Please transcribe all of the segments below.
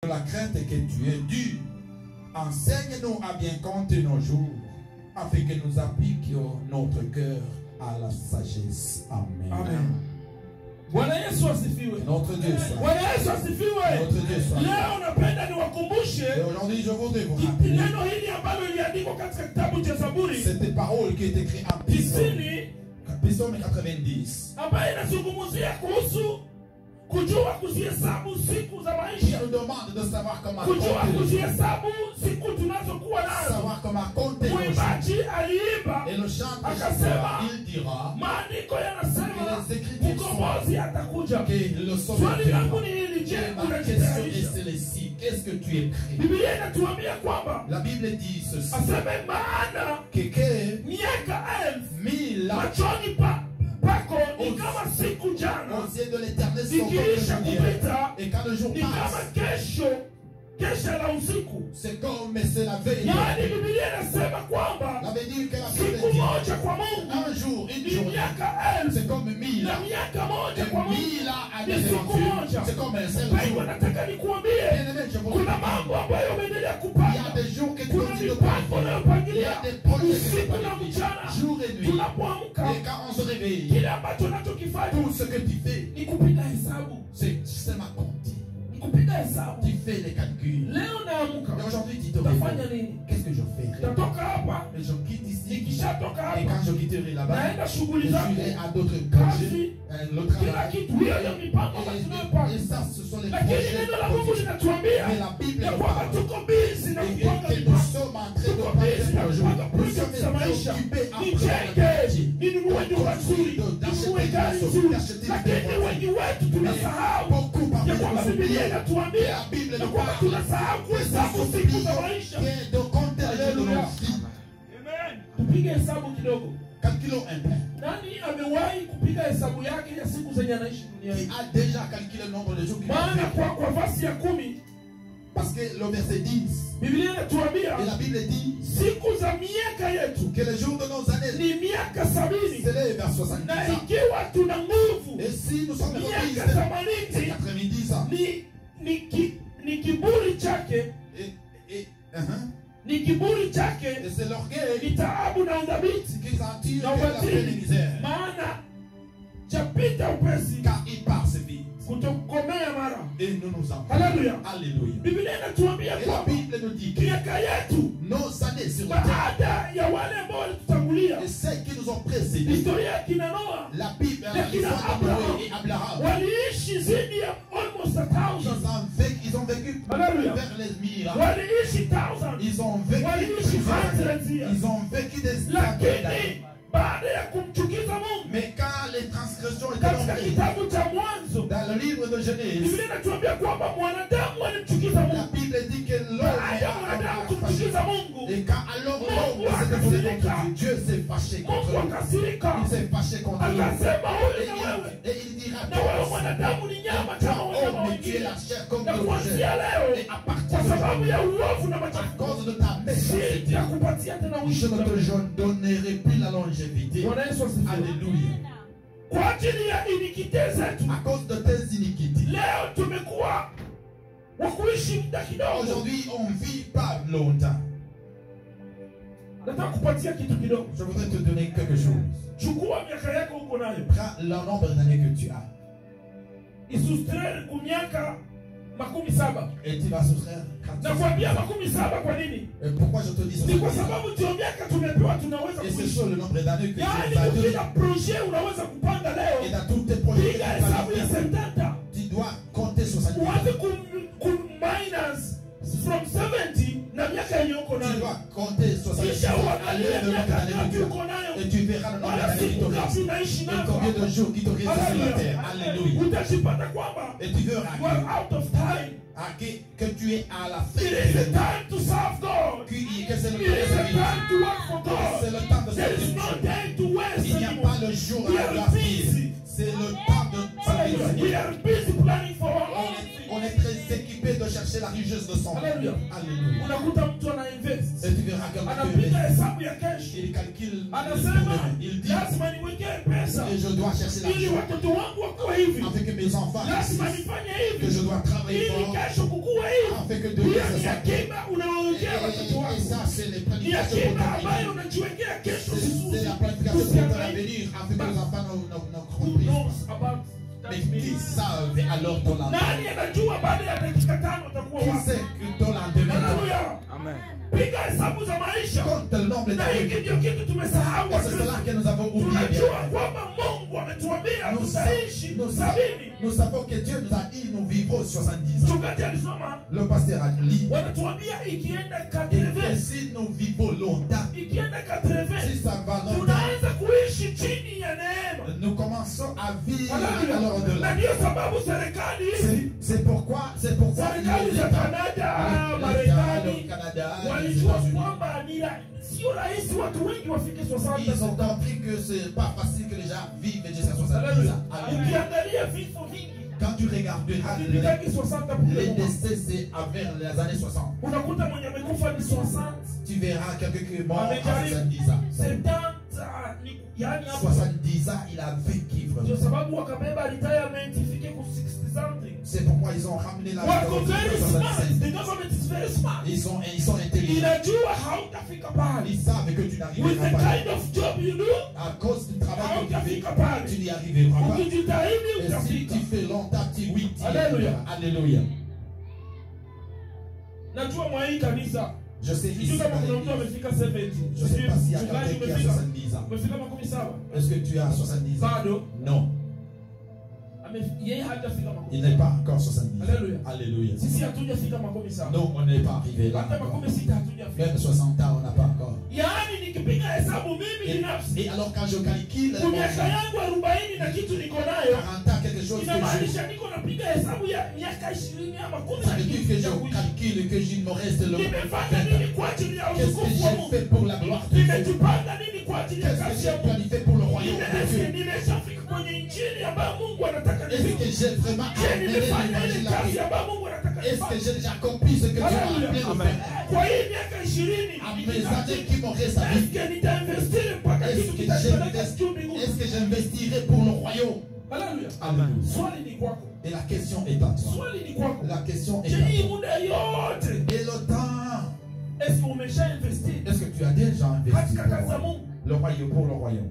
La crainte que tu es due. Enseigne-nous à bien compter nos jours, afin que nous appliquions notre cœur à la sagesse. Amen. Amen. Bwana Yesu asifiwe. Notre Dieu soit. Bwana Yesu asifiwe. Notre Dieu soit. Leo napenda niwakumbushe. Et aujourd'hui je voudrais vous rappeler neno hili ambalo liliandikwa katika kitabu cha Zaburi. cette parole qui est écrite en Psaume 90. Ambayo inazungumzia kuhusu kujua kuzihesabu siku za maisha. Je demande de savoir comment kujua compter. kuzihesabu siku tunazokuwa nazo. Savoir comment compter. Mwimbaji aliimba Et le chant akasema, il dira maandiko yanasema mkombozi atakuja. que le Swali langu ni hili, je, unajitayarisha? Qu'est-ce que tu es prêt? Biblia inatuambia kwamba La Bible dit ceci. aseme maana Que miaka 1000 1000 machoni pako ni kama siku jana, aux yeux de l'Éternel sont comme ikiisha le jour d'hier. kupita Et quand le jour ni kama passe, kesho la usiku. c'est comme c'est la veille. Yaani Biblia inasema kwamba La veille dit que la Bible siku dit moja kwa Mungu un jour, une ni journée, miaka 1000 c'est comme 1000 na ans. miaka moja Et kwa Mungu 1000 ans à ni des siku moja. c'est comme un seul Kwa hivyo jour. nataka nikuambie, Bien-aimé, je vous kuna dis, mambo ambayo umeendelea il y a kupanga. des jours que tu Kuna continues de mipango prier. Il y unayopangilia a des projets que tu usiku na planifies, mchana. jour et nuit. Tunapoamka, Et quand on se réveille, kile ambacho unachokifanya tout ce que tu fais, ni kupiga hesabu, c'est ma compte. ni kupiga hesabu. Tu fais les calculs. Leo naamka, Et aujourd'hui, tu te utafanya réveilles. nini? Qu'est-ce que je fais? Utatoka hapa, Et je quitte ici. nikishatoka Et hapa quand je quitterai là-bas, naenda shughuli je zangu, j'irai à d'autres kazi, projets, le kila travail. kitu. Hiyo ndio mipango ambayo tunayopanga. Et ça, ce sont les Lakini projets. neno la Mungu linatuambia Mais la Bible ya nous kwamba parle. tuko busy na Et kupanga que nous mipango. sommes en train de Tuko parler busy na un jour. kupanga Nous project za sommes maisha. occupés à Nijenge, ninunue nyumba nzuri, ninunue gari nzuri. Lakini wengi wetu tunasahau beaucoup ya parmi kwamba nous Biblia oubliés. inatuambia La Bible ya nous kwamba parle. tunasahau Et kuhesabu nous siku za oublions maisha. de compter les jours de nos vies. Tupige hesabu kidogo. Calculons un peu. Nani amewahi kupiga hesabu yake ya siku zenye anaishi Qui duniani? a déjà calculé le nombre de jours qu'il a Maana fait? kwa verse ya 10 Parce que le verset 10, Biblia et inatuambia la Bible dit siku za miaka yetu que les jours de nos années ni miaka 70, s'élèvent vers 70 na ans. ikiwa tuna nguvu Et si nous sommes miaka égoïstes, 80 c'est 90 ans. ni kiburi chake, Et ni kiburi chake, c'est l'orgueil ni taabu na udhabiti qu'ils en tirent na de la peine et ubatili, misère. maana chapita upesi Car il passe vite. kutokomea mara. Et nous nous en Haleluya. Alléluia. Biblia inatuambia Et la kwamba Bible nous dit que miaka yetu nos années sur la terre baada ya wale ambao walitutangulia, et celles qui nous ont précédés, historia ya kina Noa, la Bible, ya la kina histoire Abraham, d'Abraham et Abraham, waliishi zaidi ya almost 1000. ils ont vécu Alléluia. vers les miracles. Waliishi 1000. Ils ont vécu Waliishi hundreds years. ils ont vécu des centaines Lakini d'années. baada ya kumchukiza Mungu, Mais quand les transgressions étaient katika commises kitabu cha Mwanzo, dans le livre de Genèse, Biblia inatuambia kwamba mwanadamu alimchukiza la Mungu. Bible dit que Baada ya l'homme mwanadamu a kumchukiza fâché. Mungu, Et quand alors l'homme s'est tourné contre Dieu, Dieu s'est fâché contre Mungu lui. akasirika, Il s'est fâché contre lui. akasema huyu na wewe, Et il dira, na wewe mwanadamu ni nyama kama toi, wanyama homme, tu es wengine. la chair comme Na d'autres kuanzia chairs. leo, Et à partir kwa de sababu ya aujourd'hui, uovu na à machafuko, cause de ta méchanceté, sitakupatia tena je uishi. ne te donnerai plus la longévité. Bwana Yesu asifiwe. Alléluia. Kwa ajili ya iniquite zetu, À cause de tes iniquités. leo tumekuwa wa kuishi muda kidogo. Aujourd'hui, on ne vit pas longtemps. Nataka kupatia kitu kidogo. Je voudrais te donner quelque chose. Chukua miaka yako uko nayo, Prends le nombre d'années que tu as. isustraire ku miaka 17. Et tu vas soustraire 4. Nakwambia 17 kwa nini? Et pourquoi je te dis Ni kwa ça? sababu ndio miaka tumepewa tunaweza Et c'est kuishi. sur le nombre d'années que tu Yaani as donné. kila projet unaweza kupanga Et leo, dans tous tes projets, piga hesabu ya 70. tu dois compter 70 Uanze ans. ku minus from 70 na miaka yenye uko Tu nayo. dois compter 70 Kisha ans. uangalie Le nombre miaka d'années que ngapi tu uko as. nayo. Et tu verras le nombre Wala d'années qui siku te ngapi restent. unaishi Et nazo. combien de jours qui te restent sur la terre. Alléluia. Utajipata kwamba Et tu verras you are out of time. que tu es à la fin. It is the time to serve God. Que c'est le It is the temps de time to work for C'est God. le temps de There is servir no Dieu. day to waste Il n'y a anymore. pas le jour We à are gaspiller. busy. C'est le temps de servir Hallelujah. Dieu. We are busy planning for our own On things. est très équipé de chercher chercher la richesse de son cœur. Alléluia. Alléluia. Unakuta mtu ana invest. Et tu verras quelqu'un qui Anapiga investit. hesabu ya kesho. Il calcule. Anasema Il dit, lazima niwekee pesa et je dois chercher ili l'argent watoto wangu wakuwe hivi. afin que mes enfants Lazima réussissent. nifanye Que je hivi dois travailler ili fort kesho kukuwe hivi. afin que demain Pia ce ni soit. akiba unawawekea watoto Et wako. ça, c'est les Ni planifications akiba pour ambayo ton unajiwekea kesho C'est vizuri. la planification pour ton Usiangalie. avenir afin que les enfants ne Who compris knows pas. about Mais that qui meaning? savent alors ton lendemain? Nani anajua baada ya dakika 5 utakuwa Qui wapi? sait que ton lendemain? Haleluya. Amen. Piga hesabu za maisha. Compte le nombre Na d'années. hiki ndio kitu tumesahau. Et c'est cela que nous avons oublié. Tunajua kwamba Mungu ametuambia tutaishi sabini. Nous savons que Dieu nous a dit nous vivrons 70 ans. Mchungaji alisoma Le pasteur a dit wanatuambia ikienda et 80, si nous vivons longtemps, ikienda 80 si ça va longtemps, tunaanza kuishi chini ya neema. nous commençons à vivre Haleluya. alors de Na là. ndio sababu serikali hizi C'est pourquoi serikali za Canada, Marekani le Canada, les walijua États-Unis, kwamba sio rahisi watu wengi wafike 60. ils ont compris que c'est pas facile que les gens vivent jusqu'à 70 Haleluya. ans. Alléluia. Ukiangalia vifo vingi Quand tu regarderas havipitaki 60 pour les le moment. décès, c'est vers les années 60. Unakuta mwenye amekufa ni 60, Tu verras quelqu'un qui est mort à Amejaribu. 70 ans. 70, yani hapo 70 ans, il a vécu ndio vraiment. sababu wakabeba retirement ifike ku 60 something. C'est pourquoi ils ont ramené la Wako very smart. 65. The government is very smart. Ils sont intelligents. Inajua hautafika pale. Ils savent que tu With n'arriveras the pas. kind of job you do, À cause du travail que tu hautafika fais, pale. tu n'y arriveras pas. Ukijitahidi Et si utafika. tu fais longtemps, tu oui, tu y Alléluia. arriveras. Alléluia. Najua mwa hii kanisa. Je sais Sijui ici, kama dans kuna mtu l'église, amefika 70. je ne sais pas s'il y a Mchungaji quelqu'un qui a umefika. 70 ans. Umefika makumi saba. Est-ce que tu as 70 ans? Bado. Non, Yeye hajafika makumi. il n'est pas encore 70 ans. Alléluia. Alléluia. Sisi hatujafika makumi saba. Non, on n'est pas arrivé là. Hata encore. makumi sita hatujafika. Même 60 ans, on n'a pas encore. Yaani nikipiga hesabu mimi binafsi Et alors, quand je calcule kwa miaka yangu 40 na kitu niko nayo, 40 ans, quelque chose que je. inamaanisha niko napiga hesabu ya miaka 20 ama 10 Ça na veut dire kitu que cha je kuishi. calcule que il me reste le. Nimefanya nini kwa ajili ya Qu'est-ce que utukufu wa j'ai Mungu? fait pour la gloire de Dieu? Nimejipanga nini kwa ajili ya Qu'est-ce que kazi ya j'ai Mungu? planifié pour le royaume de Dieu? Nimeshafika kwenye injili ambayo Mungu anataka Est-ce nifike. que j'ai vraiment Je amené nimefanya ile l'évangile à kazi Dieu? ambayo Mungu anataka Est-ce que nifanye. j'ai déjà accompli ce que Dieu m'a appelé de Amen. faire? Kwa hii miaka 20 À mes années qui m'ont resté à vivre, est-ce que nitainvestir mpaka est-ce kitu que kitakipeleka juu mbinguni? est-ce que j'investirai pour le royaume? Haleluya. Amen. Swali ni kwako. Et la question est à toi. Swali ni kwako. La question est Je à hii toi. muda yote Et le temps, est-ce que umesha investir est-ce que tu as déjà investi katika pour le kazi ya royaume? Mungu? Le royaume pour le royaume?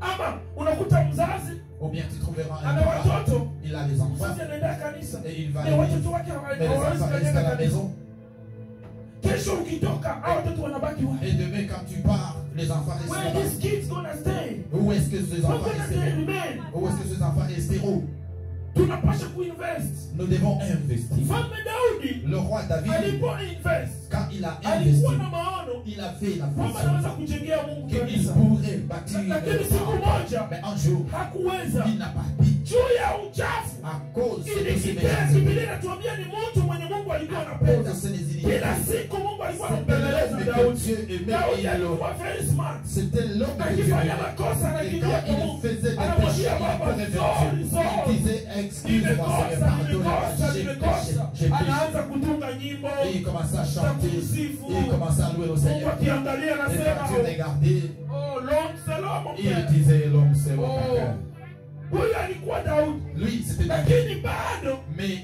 Ama unakuta mzazi Ou bien tu trouveras un ana parent, watoto, il a des enfants mzazi anaenda kanisa et il va na aller. watoto wake Mais les hawawezi enfants restent kanyaga à la kanisa. maison. Kesho ukitoka hao watoto wanabaki wapi? Et demain, quand tu pars, les enfants restent Where là-bas. these kids gonna stay? Où est-ce que ces Where enfants gonna they resteront? remain? Où est-ce que ces enfants resteront? Tunapasha kuinvest. Nous devons investir. Mfalme Daudi Le roi David, alipo invest, quand il a investi, alikuwa na maono il a fait la kwamba vision anaweza kujengea Mungu qu'il kanisa, pourrait bâtir lakini le siku temple. moja Mais un jour, hakuweza il n'a pas pu juu ya uchafu. à cause de Ili ces kipenzi Biblia méchancetés. inatuambia ni mtu mwenye Mungu alikuwa À cause anapenda. de ces Kila iniquités. siku Mungu alikuwa C'était anampeleleza l'homme que Daudi. Dieu aimait Daudi et il le. alikuwa very smart. C'était l'homme que Dieu Akifanya aimait. makosa Et anakimbia quand kwa il Mungu. faisait des péchés, Anamwambia il Baba, courait vers sorry, Dieu. sorry. Il disait, excuse-moi, Seigneur, pardonne-moi, j'ai péché, j'ai péché. Anaanza kutunga nyimbo Et il commençait à za chanter. kumsifu. Et il commençait à louer le Mungu Seigneur. akiangalia Et quand Dieu anasema, regardait, oh, l'homme c'est l'homme, mon il frère. disait, l'homme c'est mon Oh, cœur. huyu alikuwa Daudi, Lui, c'était David. lakini bado Mais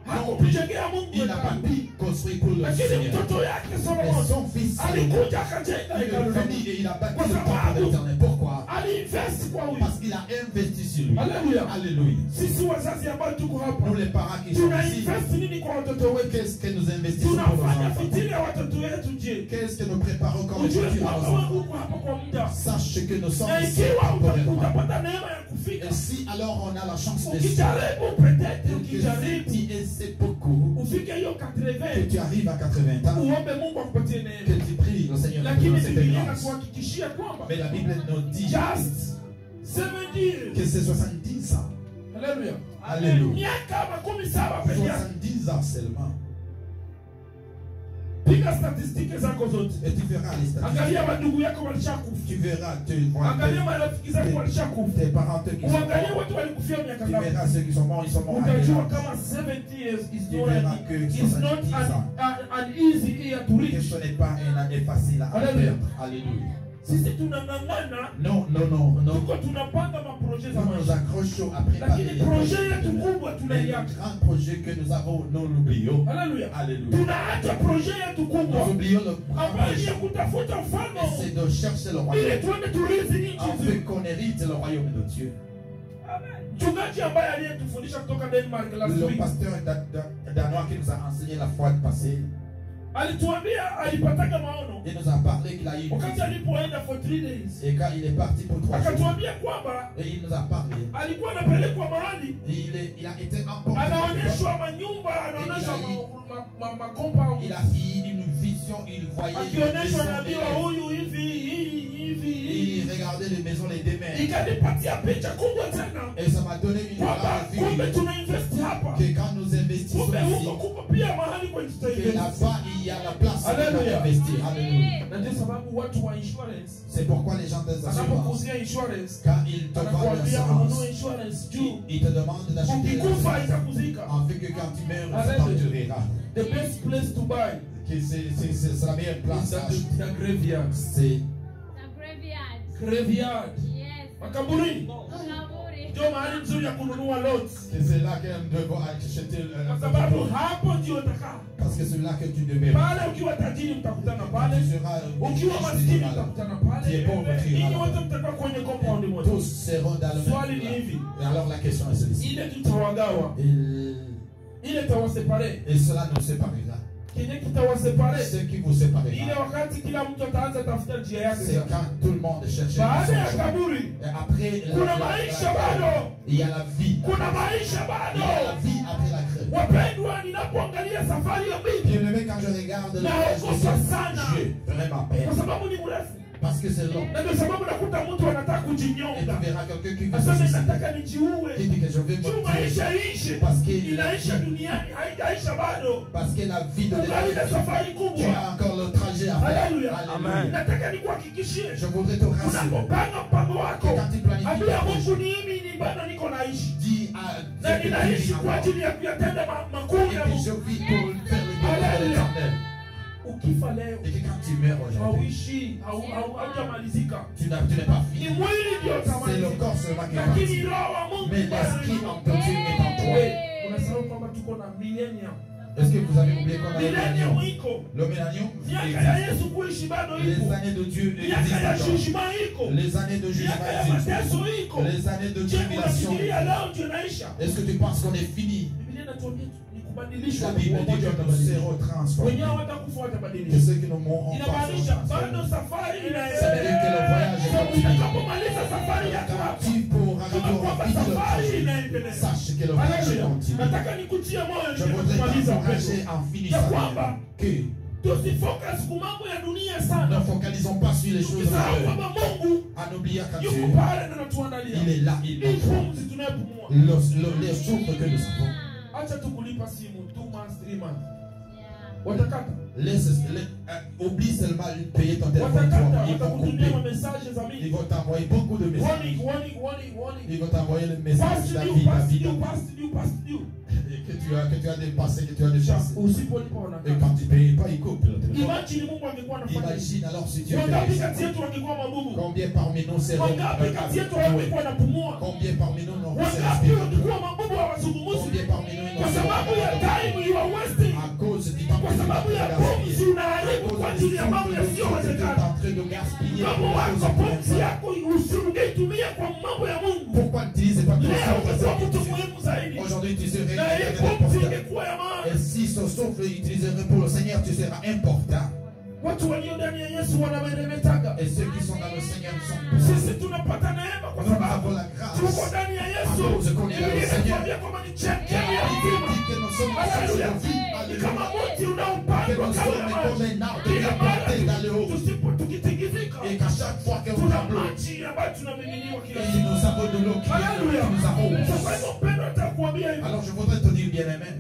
non, hakumjengea Mungu il n'a pas hekalu. pu construire pour le Lakini Seigneur. mtoto yake Mais Solomon son fils, Salomon, alikuja akajenga il hekalu est la venu Mungu. et il a bâti Kwa le temple de sababu l'Éternel. Pourquoi? aliinvest kwa huyu. Parce qu'il a investi sur lui. Alléluia. Alléluia. Sisi wazazi ambao tuko hapa Nous, les parents qui sont ici, tunainvest nini kwa watoto wetu? qu'est-ce que nous investissons pour nos Tunafanya enfants? fitili ya watoto wetu je? Qu'est-ce que nous préparons comme Ujue futur à kwamba nos wewe enfants? uko hapa kwa muda. Sache que nous sommes Na ici ikiwa temporairement. utapata neema ya kufika, Et si alors on a la chance de ukijaribu peut-être, que ukijaribu si tu essaies beaucoup, ufike hiyo que 80, tu arrives à 80 ans, uombe Mungu akupatie que neema. tu pries le Seigneur Lakini pour cette Biblia grâce. inakuhakikishia kwamba Mais la Bible nous dit just 7 years. que c'est 70 ans. Haleluya. Alléluia. Miaka 17 peke yake. 70 ans seulement. Piga Angalia statistiki zako zote. Et tu verras les statistiques. Angalia wandugu yako walishakufa. Tu verras Angalia marafiki zako walishakufa. tes parents qui sont Uangalie morts. watu walikufia miaka Tu ngapi. verras ceux qui sont morts, ils sont morts. Utajua kama 70 years is Tu not verras que an easy year to que reach. ce n'est pas une année facile à Alléluia. perdre. Alléluia. Sisi tunang'ang'ana. Non, non, non, non. Tuko tunapanga maproje za Nous nous maisha. accrochons à préparer Lakini proje yetu kubwa les tunaiacha. grands projets que nous avons, nous l'oublions. Haleluya. Alléluia. Tunaacha proje yetu kubwa. Nous oublions le grand Ambayo ni projet. ya kutafuta ufalme. Et c'est de chercher le Ili royaume. tuende turithi nchi En nzuri. fait qu'on hérite le royaume de Dieu. Mchungaji ambaye aliyetufundisha kutoka Denmark last Le week pasteur danois qui nous a enseigné la fois passée, alituambia alipataga maono il nous a parlé qu'il a eu une wakati vision. alipoenda for 3 days. Et quand il est parti pour 3 jours, Akatuambia kwamba et il nous a parlé, alikuwa anapelekwa mahali il a été emporté. anaonyeshwa manyumba, anaonyeshwa compound, Il a eu une vision, il voyait les akionyeshwa maisons naambiwa des- huyu hivi. il regardait les maisons, les demeures. Ikanipatia picha kubwa tena Et ça m'a donné une kwamba grande kumbe vue tunainvest hapa, que quand nous investissons kumbe ici, huko kuko pia mahali kwenye que tutainvest. là-bas il y a la place pour Alléluia. investir. Alléluia. Na ndio sababu watu wa insurance C'est pourquoi les gens des assurances, anapokuzia insurance quand ils te vendent anakuambia l'assurance, ununue insurance juu ils te demandent d'acheter ukikufa l'assurance itakuzika. en fait que quand tu meurs, ça Alléluia. t'enterrera. The best place to buy Que c'est la meilleure place is à acheter. the graveyard. C'est The graveyard. Graveyard. Yes. Makaburi Makaburi. ndio mahali nzuri ya kununua lots, que c'est là que nous devons acheter kwa sababu hapo ndio utakaa. parce que c'est là que tu demeures. Pale ukiwa tajiri mtakutana pale, Tu seras ukiwa maskini mtakutana pale, Tu es pauvre, tu iras ninyi là. wote mtakuwa kwenye compound moja. Tous seront dans le Swali même ni hivi, plan. Et alors la question est celle-ci. ile tutawagawa, ile tawasepare, Et cela nous séparera. kenye kitawasepare Ce qui vous ile séparera, wakati kila mtu ataanza tafuta njia yake. c'est quand tout le monde cherche Baada ya son chemin. kaburi Et après kuna maisha bado, il y a la vie. kuna maisha Il y a la bado. vie après la crève. Wapendwa, ninapoangalia safari ya Biblia, Bien aimé, quand je regarde la naogopa crève, sana j'ai vraiment peur. kwa sababu ni mrefu, Parce que c'est long. na ndio sababu nakuta mtu anataka Et tu kujinyonga, verras quelqu'un qui veut se aseme suicider. nataka nijiue. Qui dit que je vais me Juu tuer. maisha ishe, Parce que inaisha duniani, haijaisha bado. Parce que la vie de Ungali na l'éternité, safari tu kubwa. as encore le trajet à faire. Haleluya. Alléluia. Nataka nikuhakikishie, Je voudrais te rassurer. unapopanga mpango wako, Quand tu planifies ambia ton Mungu projet, ni mimi ni bado niko naishi. dis à Na Dieu que ninaishi tu kwa vis ajili ya kuyatenda makuu et ya que je Mungu. vis pour faire le bien de l'éternel. Ukifa leo, Et que quand tu meurs aujourd'hui, hauishi, haujamalizika. tu n'es pas Ni fini. mwili ndio C'est le utamalizika. corps seulement qui est Lakini parti. roho wa Mungu Mais bado l'esprit iko. en ton Dieu est en toi. Unasahau kwamba tuko na millennium. Est-ce que vous avez oublié qu'on a le Millennium millénium? iko. Le millénium Miaka ya existe. Yesu kuishi bado Les iko. années de Dieu Miaka ya existent. jugement iko. Les années de jugement Miaka ya existent. mateso iko. Les années de Je, tribulation. unafikiria leo ndio inaisha? Est-ce que tu penses qu'on est fini? Biblia inatuambia ni kubadilishwa La na Bible kuwa dit moja que na nous badilishwa. serons transformés. Wenyewe watakufa Que watabadilishwa. ceux qui nous mourront pas Inamaanisha seront bado transformés. safari Ça veut dire inaendelea. que le voyage est So, continu. utakapomaliza safari yako Quand hapa, tu pourras kama kwamba finir le safari projet, inaendelea. sache que le voyage Haleluya. continue. Nataka nikutie moyo Je voudrais kumaliza t'encourager upendo. en Ya finissant kwamba que tusifocus kwa mambo ya dunia ne sana. focalisons pas sur les choses de Tukisahau la kwamba Mungu en oubliant qu'à yuko Dieu, pale na anatuandalia. il est là, il Hii nous prend. pumzi tunayopumua. Les souffles que nous avons. Acha tu kulipa simu 2 months, 3 months. Yeah. Watakata. Oublie seulement de payer ton téléphone. Watakata, Ils vont watakutumia couper. message za Ils mingi. vont t'envoyer beaucoup de messages. Warning. Ils vont t'envoyer le message Past David, due. que tu as dépassé, que tu as dépassé. Usipolipa Et wanakata. quand tu ne payes pas, ils coupent le téléphone. Imagine Mungu angekuwa anafanya hivi. Imagine alors si Dieu fait Wangapi ça. kati yetu wangekuwa mabubu? Combien parmi nous seraient Wangapi kati yetu wangekuwa wanapumua? Combien parmi nous n'auraient Wangapi respiré? wangekuwa mabubu hawazungumzi? Combien parmi nous Kwa sababu ya time you are wasting. à cause du temps Kwa sababu ya pumzi unaharibu kwa ajili ya mambo yasiyowezekana. en train de gaspiller Kama wako pumzi yako usingeitumia kwa mambo ya Mungu. Pourquoi n'utilisez pas tout Leo utakuwa mtu ça? muhimu zaidi. Aujourd'hui tu serais Na hii pumzi important. ingekuwa ya maana. Et si ce souffle est utilisé pour le Seigneur, tu seras important. Watu walio ndani ya Yesu wanameremetaga. Et ceux qui sont dans le Seigneur sont Sisi tunapata neema kwa Nous avons sababu la grâce. tuko ndani ya Yesu. Biblia inatuambia kwamba ni chemchemi ya uzima. Que nous sommes Haleluya. dans vie. Ni kama Alléluia. mti Que unaopandwa nous kama sommes maji. comme un arbre qui Kila est planté dans le haut. mara tukitingizika, Et qu'à chaque fois que nous tuna tremblons, maji ambayo tunamiminiwa kila et siku. nous avons de l'eau qui Haleluya. nous Sasa arrose. hivyo mpendwa, nitakuambia hivi. Alors je voudrais te dire, bien-aimé,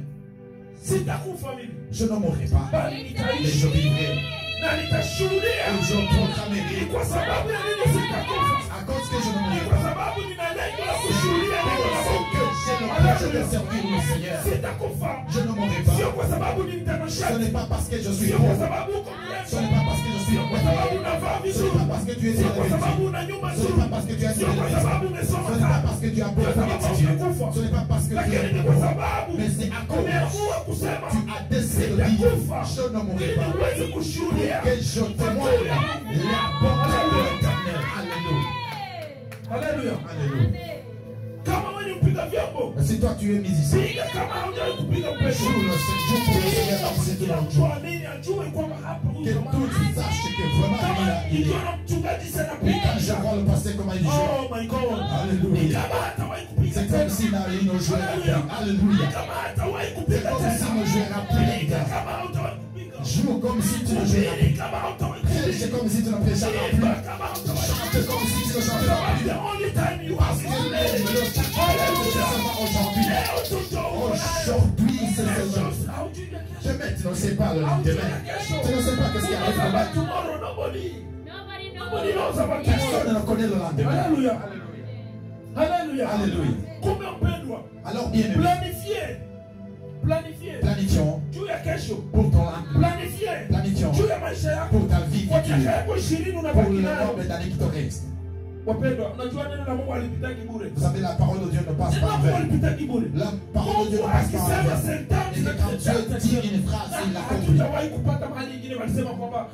Sitakufa mimi. Je ne mourrai pas, Bali mais nitaishi. je vivrai. Na nitashuhudia. Et je proclamerai. Kwa sababu ya nini sitakufa? À cause que je ne mourrai Kwa pas. sababu nina lengo la kushuhudia neno la Parce Mungu. que j'ai le projet de servir le Seigneur. Sitakufa. Je ne mourrai Sio pas. kwa sababu ni Ce mtanashati. n'est pas parce que je suis Sio kwa pauvre. sababu uko mrefu. Ce n'est pas parce que je suis Kwa sababu pauvre. unavaa Ce n'est vizuri. pas parce que tu es Sio kwa sababu élevé. una nyumba Ce n'est nzuri. pas parce que tu as Sio kwa sababu umesoma Ce n'est pas sana. parce que tu as beaucoup Kwa sababu étudié. umekufa. Ce n'est pas parce que tu Lakini ni es kwa pauvre. sababu Mais c'est à cause umeamua kusema tu as décidé de dire sitakufa. je ne mourrai Ili pas. niweze kushuhudia. Que je témoigne la bonté de l'Éternel. Alléluia. Haleluya. Alléluia. Kama wewe ni mpiga vyombo, Si toi tu es musicien, piga kama haujawahi kupiga peso. joue le Dieu pour le Seigneur dans ce Kila temps. mtu amini ajue kwamba hapa Que huyu tout jamaa sache que vraiment kama il ikiwa est. na mchungaji sana Et quand je piga. vois le pasteur comment il joue, Oh my God. Ni Alléluia. kama hatawahi kupiga C'est comme tena. s'il n'avait une joué Alléluia. Alléluia. Kama hatawahi C'est kupiga comme s'il tena. ne jouera plus. Piga kama hautawahi kupiga. Joue comme si tu ne joueras Hubiri kama hautawahi plus. kupiga. C'est comme si tu ne prêcheras plus. Imba kama hautawahi kupiga. Chante comme si tu ne chanteras plus. The only time you have Parce que to le play. sacrement, c'est seulement aujourd'hui. Leo tutaona. Aujourd'hui, c'est seulement. Kesho haujui ya kesho. Demain, tu ne sais pas le lendemain. Tu ne sais pas qu'est-ce qui arrive demain. Tomorrow nobody Nobody nobody knows. knows about tomorrow. Personne ne connaît le lendemain. Hallelujah. Hallelujah. Alléluia. Kumbe mpendwa, Alors, bien aimé, planifier planifions juu ya kesho, pour ton lendemain. planifier Planifions juu ya maisha yako. pour ta vie Kwa future. miaka yako 20 Pour unabaki le nayo. nombre d'années qui te restent. Wapendwa, unajua neno la Mungu halipitaki bure. Vous savez, la parole de Dieu ne passe Neno pas la en Mungu vain. halipitaki bure. La parole de Dieu Mungu ne passe pas en akisema vain. sentence Et que quand Dieu dit une phrase, il l'accomplit. hatujawahi kupata mahali ingine walisema kwamba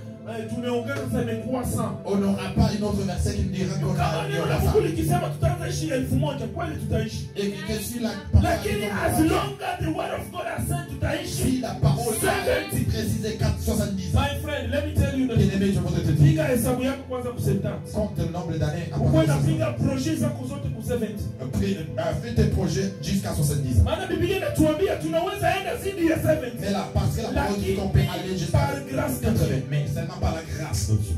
tumeongeza sasa imekuwa 100. On n'aura pas une autre verset qui nous dira qu'on Kama a neno mis la ça. Mungu likisema tutaanza ishi 1000, kweli tutaishi. Et que si la parole Lakini as long as the word of God has said tutaishi. si la parole 70. précise 470 ans, My friend, let me tell you bien that. aimé, je voudrais te dire, Piga hesabu yako kwanza ku sentence. compte le nombre d'années à Ukwenda partir de piga projet zako zote ku 70. fais tes projets jusqu'à 70 ans. Maana Biblia inatuambia tunaweza enda zidi ya 70. Mais là, parce que la parole dit qu'on peut aller jusqu'à Par grâce de 80, mais seulement par la grâce de Dieu.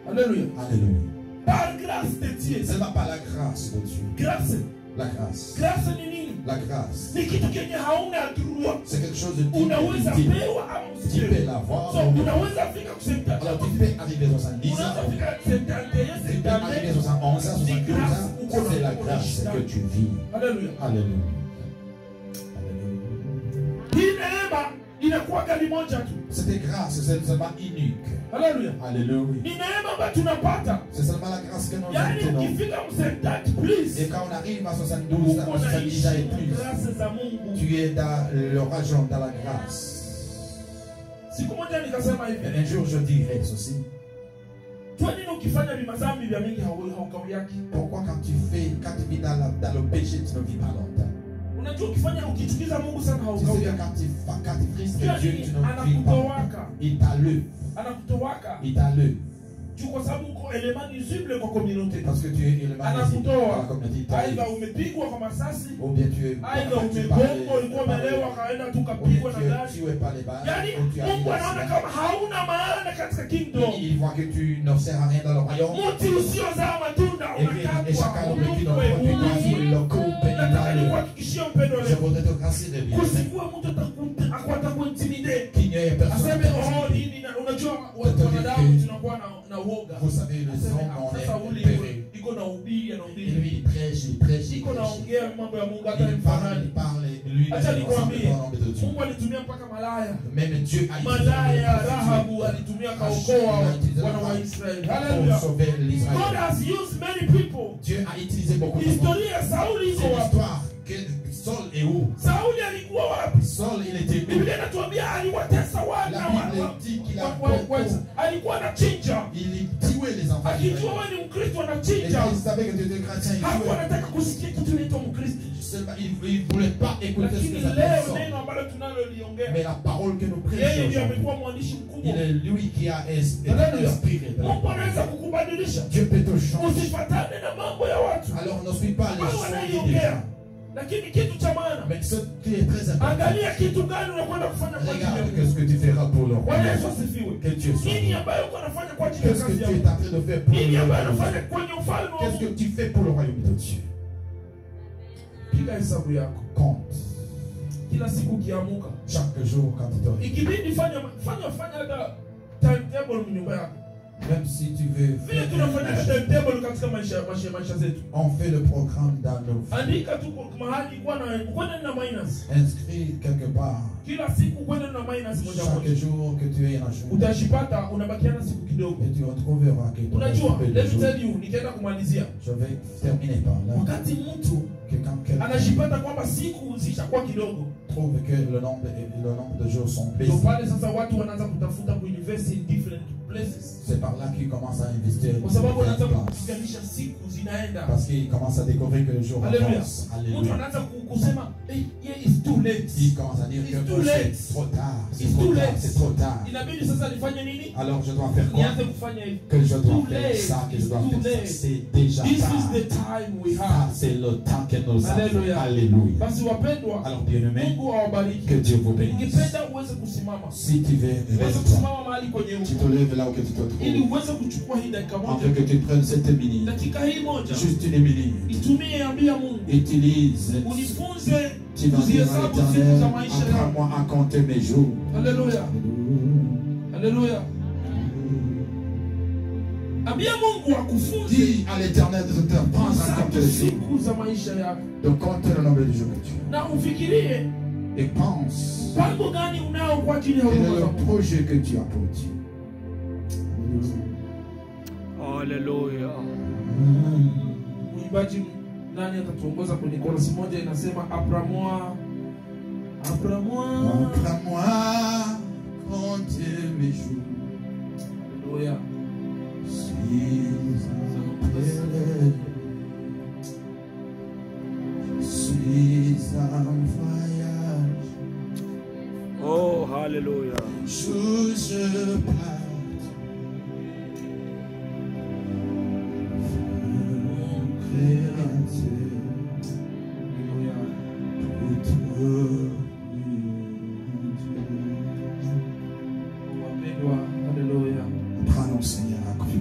Alléluia. Alléluia. Par grâce de Dieu. Seulement par la grâce de Dieu. Grâce. La grâce. Grâce ni nini? La grâce. Ni kitu kenye hauna droit. C'est quelque chose de Unaweza divin. pewa au Tu usipewe. peux l'avoir. So unaweza fika ku 70. Alors tu peux arriver à 70 Unaweza ans. fika 71, Tu peux arriver à 71 ans, 72 ans. C'est la grâce que tu vis. Alléluia. Alléluia. Hii neema inakuwa gani moja tu. Cette grâce, c'est seulement unique. Haleluya. Alléluia. Ni neema ambayo tunapata. C'est seulement la grâce que nous Yaani obtenons. ukifika msentati please. Et quand on arrive à 72 ans, Uko 70 ans et naishi plus, grâce za Mungu. tu es dans le rajon, dans la grâce. Siku moja nikasema Et hivi. un jour, je dirais ceci. Kwa nini ukifanya vimazambi vya mingi haukawiyaki? Pourquoi quand tu vis dans le péché, tu ne vis pas longtemps? Unajua ukifanya ukichukiza Mungu sana Tu sais que haukawiyaki. quand tu frisques Kila Dieu, nini tu ne vis pas. anakutowaka. Il t'enlève. Anakutowaka. Il t'enlève. Tu kwa sababu uko element nuisible kwa communauté. Parce que tu es élément de la Anakutoa. communauté. Aidha umepigwa kwa masasi. Ou bien tu es Aidha tu parles- umegongwa ulikuwa umelewa kaenda tu ou bien kapigwa na tu gari. es tué par les balles. Yaani ou tu as Mungu eu anaona l'accident. kama hauna maana katika kingdom. Il voit que tu ne sers à rien dans le royaume. Mti usiozaa matunda Et chacun unakatwa. de qui n'ont pas pu passer le coupe et Nataka le nikuhakikishie mpendo Je leo. voudrais te grâce de bien. Kusikuwe mtu atakuintimidate. Qu'il n'y ait personne. Aseme oh nini na unajua wanadamu tunakuwa na uoga. Vous savez, le Aseme sang, on sasa est uli péri. iko na ubiri Et anahubiri. lui, il prêche, il prêche, il Iko prêche. naongea mambo ya Mungu hata Il parle, mfanani. il parle. Lui, il Acha est ensemble nikwambie. dans le nom de Dieu. Mungu alitumia mpaka malaya. Même Dieu a Malaya Rahabu alitumia kaokoa wana wa Israeli. pour Haleluya. sauver God l'Israël. has used many people. Dieu a utilisé beaucoup de monde. Historia ya Sauli iko C'est wapi? l'histoire. Saul est où? Sauli alikuwa wapi? Saul, il était où? Biblia inatuambia aliwatesa wana La Bible dit qu'il a alikuwa anachinja. il tuait les enfants Akijua d'Israël. wewe ni Mkristo Et anachinja. quand il savait que tu étais chrétien, il Hakuwa tuait. anataka kusikia kitu inaitwa Mkristo. Il ne voulait pas écouter ce Lakini que ça leo dit. neno ambalo tunaloliongea. Mais la parole que nous Yeye prêchons ndiye aujourd'hui, amekuwa mwandishi mkubwa. il est lui qui a Alléluia. inspiré. Mungu anaweza kukubadilisha. Dieu peut te changer. Usifatane na mambo ya watu. Alors ne suis pas les Wao choses des wanaiongea. gens. Lakini kitu cha maana. Mais ce qui est très important, Angalia kitu gani unakwenda kufanya kwa ajili ya regarde Mungu. qu'est-ce que tu feras pour le Bwana Yesu royaume. asifiwe. Que Dieu soit. Nini ambayo uko unafanya kwa ajili ya Qu'est-ce que kazi ya tu Mungu? es en train de faire pour Nini le ambayo royaume? unafanya kwenye ufalme wa Qu'est-ce que Mungu? tu fais pour le royaume de Dieu? Piga hesabu yako. Compte. kila siku ukiamuka. Chaque jour quand tu te réveilles. Ikibidi fanya hata timetable nyumba yako. Même si tu veux Vile tunafanya timetable katika maisha zetu. on fait le programme dans nos vies. Andika tu mahali kwenda na minus. Inscris quelque part. Kila siku kwenda na minus moja Chaque moja. jour que tu es en jour. Utashipata unabakiana siku kidogo. Et tu retrouveras que tu Unajua, let me tell you, nikienda kumalizia. Je vais terminer par là. Wakati mtu Que quand quelqu'un anashipata kwamba siku zishakuwa kidogo, trouve que le nombre de jours sont ndio baissés, pale sasa watu wanaanza kutafuta kuinvest in different places. c'est par là qu'ils commencent à investir Kwa sababu dans wanaanza une place. kulinganisha siku zinaenda. Parce qu'ils commencent à découvrir que le jour Alléluia. avance. Mtu Alléluia. anaanza kusema, hey, yeah, it's too late. Ils commencent à dire It's que too oh, late. c'est trop tard, c'est It's trop too tard, late. c'est trop tard. Inabidi sasa nifanye nini? Alors je dois faire quoi? Nianze kufanya hivi. Que je dois Too faire late. ça, que je dois It's too faire ça. late. C'est déjà This is tard. the time we Ça, have. c'est le temps que nous avons. Alléluia. Alléluia. Basi wapendwa, Alors bien-aimés, Mungu awabariki. que Dieu vous bénisse. Ningependa uweze kusimama. Si tu veux, Uweze reste-toi. kusimama mahali kwenye Tu uko. te lèves là où que tu te Ili trouves. uweze kuchukua hii dakika moja. Afin que tu prennes cette minute. Dakika hii moja. Juste une minute. Itumie ambia Mungu. Utilise. Unifunze Tu vas dire à kuzihesabu siku za l'Éternel, maisha yangu. apprends-moi à compter mes jours. Alléluia. Alléluia. Ambia Mungu akufunze Dis à l'Éternel de te prendre à compter kuhesabu les jours. siku za maisha yako. De compter le nombre de jours que tu Na ufikirie as. Et pense. mpango gani unao kwa ajili ya Quel huduma est za le Mungu. projet que tu as pour Dieu? Haleluya. Mwimbaji nani atatuongoza kwenye chorus moja inasema apprends-moi. Apprends-moi à compter mes jours. Alléluia. Suis en voyage, Oh, haleluya. jour je pars. Mon Créateur, Alléluia. pour toi, Wapendwa, haleluya. prends-nous Seigneur à compter.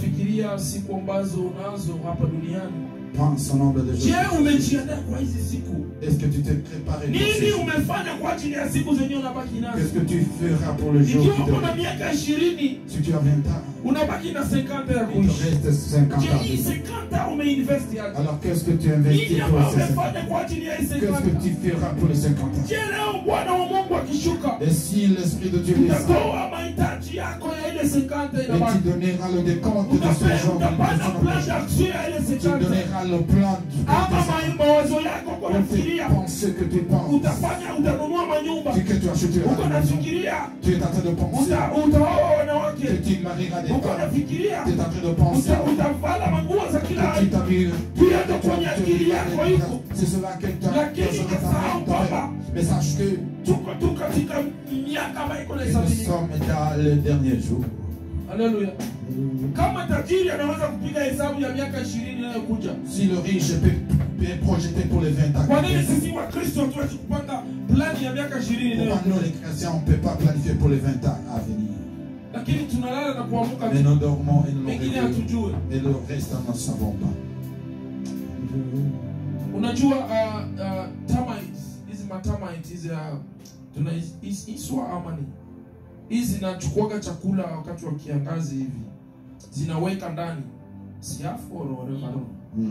Fikiria siku ambazo unazo hapa duniani. Pense au nombre de jours. Je, umejiandaa kwa hizi siku? Est-ce que tu t'es préparé pour Nini ces jours? umefanya kwa ajili ya siku zenye unabaki nazo? Qu'est-ce que tu feras pour le jour Ikiwa qui te uko na reste? miaka 20, Si tu as 20 ans, unabaki na 50 ya il te kuishi. reste 50 Je, ans. hii 50 umeinvest yaje? Alors qu'est-ce que tu investis Nini pour ambayo ces 50 ans? umefanya kwa ajili ya hii Qu'est-ce que 50? tu feras pour les 50 ans? Je, leo Bwana wa Mungu akishuka, Et si l'Esprit de Dieu descend, utatoa mahitaji yako ya ile 50 et tu inabaki. donneras le décompte de ce genre de Utapana plan personnes, d'action ya ile tu 50. donneras le plan du Ama mawazo yako kwa kufikiria pensée que tu penses, utanunua manyumba, que tu achèteras uko la maison, nafikiria tu es en train de penser utaoa wanawake, que tu marieras des uko femmes, nafikiria tu es en train de penser utavala manguo za que kila tu aina. t'habilles. Pia ndo kwenye akili yako iko, C'est cela que tu lakini kasahau kwamba mais sache que tuko tu katika miaka ambayo iko na nous sabini. sommes dans le dernier jour. Haleluya. Kama tajiri anaweza kupiga hesabu ya miaka 20 inayokuja, Si le riche peut projeter pour les 20 ans, kwa nini sisi wa Kristo hatuwezi kupanga plani ya miaka 20 pourquoi inayokuja? nous les chrétiens on ne peut pas planifier pour les 20 ans à venir? Lakini tunalala na kuamka Mais nous dormons et nous nous mengine réveillons. hatujue. Et le reste nous ne savons pas. Unajua termites, hizi termites hizi tunaiswa amani. Hizi zinachukuaga chakula wakati wa kiangazi hivi. Zinaweka ndani. Siafu or whatever.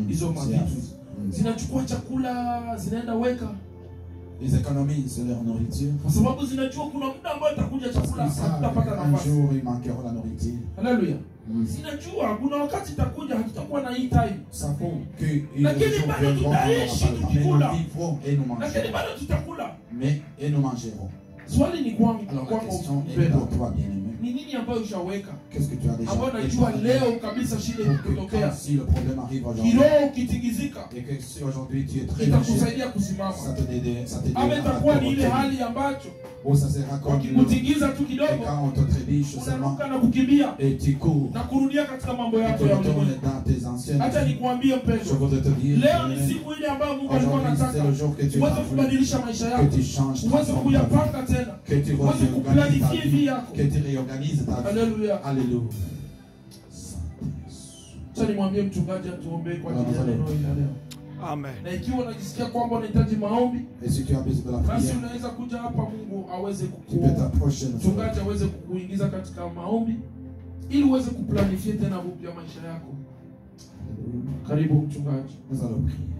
Hizo mavitu. Zinachukua chakula, zinaenda weka. Ils économisent leur nourriture. Kwa sababu zinajua kuna muda ambao itakuja chakula Ils savent hatutapata qu'un nafasi. jour il manquera la nourriture. Haleluya. Zinajua kuna wakati itakuja hatutakuwa na hii time. Savons que Lakini jours bado viendront, on n'aura tutaishi pas le temps. Mais tukikula. nous vivrons et nous Lakini mangerons. bado tutakula. Mais et nous mangerons. Swali ni kwangu, Alors la kwako question est mpendwa. pour toi, bien-aimé. Ni nini ambayo ushaweka Qu'est-ce que tu as déjà ambayo najua préparé leo kabisa shida pour que ikitokea, quand, si le problème arrive aujourd'hui kiroho ukitingizika, et que si aujourd'hui tu es très léger, itakusaidia kusimama. ça te Ama aidera à itakuwa te ni ile retenir. hali ambacho Ou ça sera comme wakikutingiza tu et kidogo quand on te trébiche seulement unaruka na kukimbia et tu cours na kurudia katika mambo et yako tu ya retournes ulimwengu. dans tes anciennes Acha vies. nikwambie Je mpendwa, voudrais te dire, leo ni bien-aimé, siku ile ambayo Mungu alikuwa aujourd'hui c'est anataka le jour que tu uweze as voulu kubadilisha maisha que yako, tu changes, uweze transformes ta kuyapanga vie, tena, que tu uweze réorganises ta kuplanifie vie vie, yako. que tu réorganises ta vie. Haleluya. Alléluia. Acha nimwambie mchungaji atuombee kwa ajili ya neno hili la leo. Amen. Na ikiwa unajisikia kwamba unahitaji maombi, Et si tu as besoin de la basi prière, unaweza kuja hapa, Mungu aweze tu peux t'approcher de nous. mchungaji aweze kukuingiza katika maombi ili uweze kuplanifia tena upya maisha yako. Karibu mchungaji. Nous allons prier.